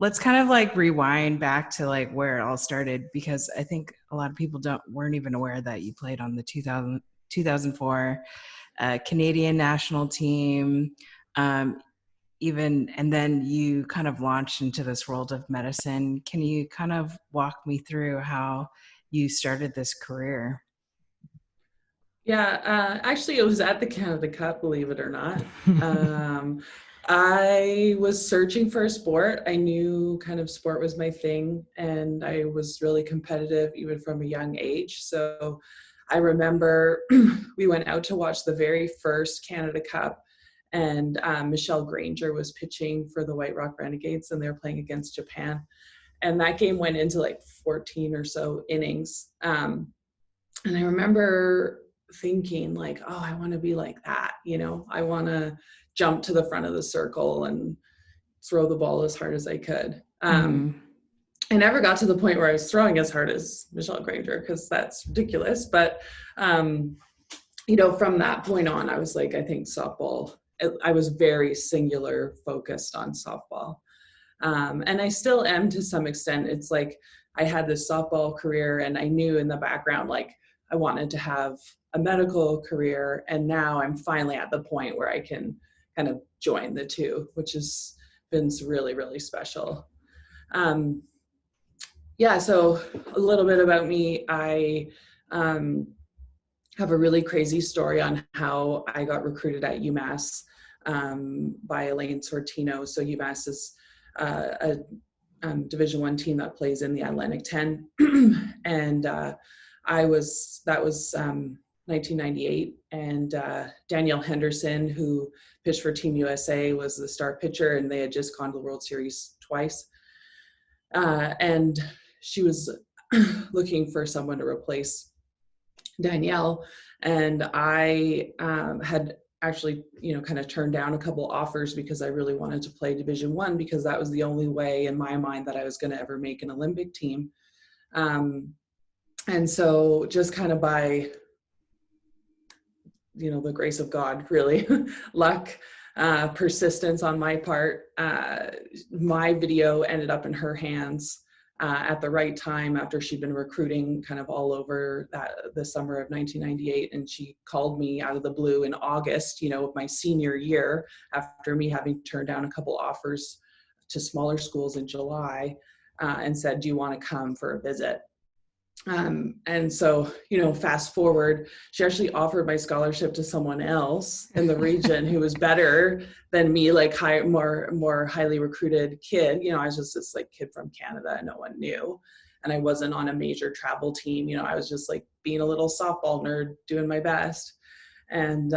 let's kind of like rewind back to like where it all started, because I think a lot of people weren't even aware that you played on the 2004 Canadian national team. Um, Even, and then you kind of launched into this world of medicine. Can you kind of walk me through how you started this career? Yeah, actually, it was at the Canada Cup, believe it or not. Um, I was searching for a sport. I knew kind of sport was my thing, and I was really competitive even from a young age. So I remember we went out to watch the very first Canada Cup, and Michelle Granger was pitching for the White Rock Renegades, and they were playing against Japan. And that game went into like 14 or so innings. And I remember thinking like, oh, I want to be like that. I want to jump to the front of the circle and throw the ball as hard as I could. Mm-hmm. I never got to the point where I was throwing as hard as Michelle Granger, because that's ridiculous. But, from that point on, I was like, I think softball, I was very singular focused on softball. And I still am to some extent. It's like I had this softball career, and I knew in the background, like, I wanted to have a medical career. And now I'm finally at the point where I can kind of join the two, which has been really, really special. Yeah, so a little bit about me. I have a really crazy story on how I got recruited at UMass by Elaine Sortino. So UMass is a Division I team that plays in the Atlantic 10, and that was 1998, and Danielle Henderson, who pitched for Team USA, was the star pitcher, and they had just gone to the World Series twice. And she was looking for someone to replace Danielle, and I had actually, kind of turned down a couple offers because I really wanted to play Division I, because that was the only way in my mind that I was going to ever make an Olympic team. And so just kind of by, the grace of God, really, luck, persistence on my part, my video ended up in her hands at the right time, after she'd been recruiting kind of all over the summer of 1998. And she called me out of the blue in August, of my senior year, after me having turned down a couple offers to smaller schools in July, and said, do you want to come for a visit? And so, fast forward, she actually offered my scholarship to someone else in the region who was better than me, like more highly recruited kid. I was just this like kid from Canada no one knew. And I wasn't on a major travel team. I was just like being a little softball nerd, doing my best. And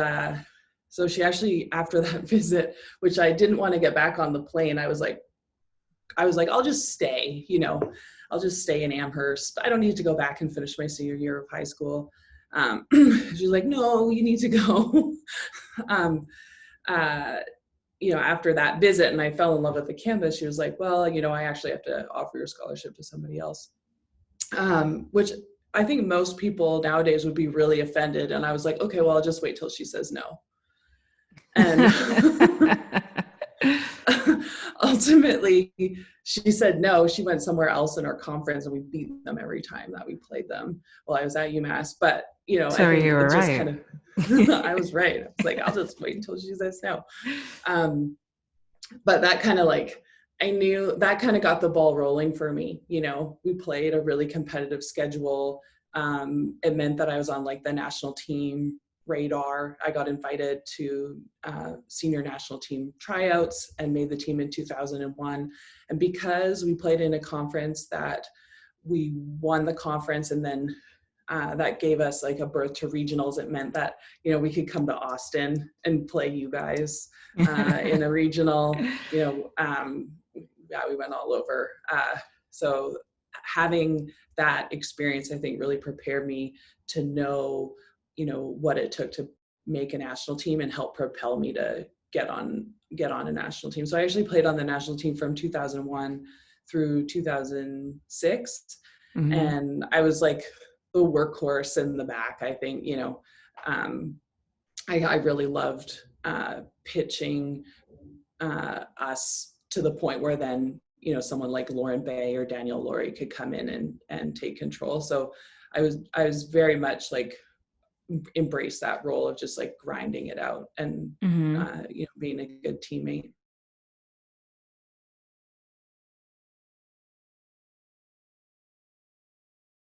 so she actually, after that visit, which I didn't want to get back on the plane, I was like, I'll just stay, I'll just stay in Amherst. I don't need to go back and finish my senior year of high school. She's like, no, you need to go. After that visit, and I fell in love with the campus, she was like, well, I actually have to offer your scholarship to somebody else. Which I think most people nowadays would be really offended. And I was like, okay, well, I'll just wait till she says no. And ultimately, she said no. She went somewhere else in our conference, and we beat them every time that we played them while I was at UMass. But, So I think you were it just right. kind of, I was right. I was like, I'll just wait until she says no. But that kind of like, I knew that kind of got the ball rolling for me. We played a really competitive schedule. It meant that I was on like the national team radar. I got invited to senior national team tryouts and made the team in 2001. And because we played in a conference that we won the conference, and then that gave us like a berth to regionals, it meant that, we could come to Austin and play you guys in a regional, yeah, we went all over. So having that experience, I think, really prepared me to know, what it took to make a national team and help propel me to get on a national team. So I actually played on the national team from 2001 through 2006. Mm-hmm. And I was like the workhorse in the back. I think, I really loved pitching us to the point where then you know, someone like Lauren Bay or Danielle Laurie could come in and take control. So I was very much like embrace that role of just like grinding it out and Mm-hmm. you know, being a good teammate.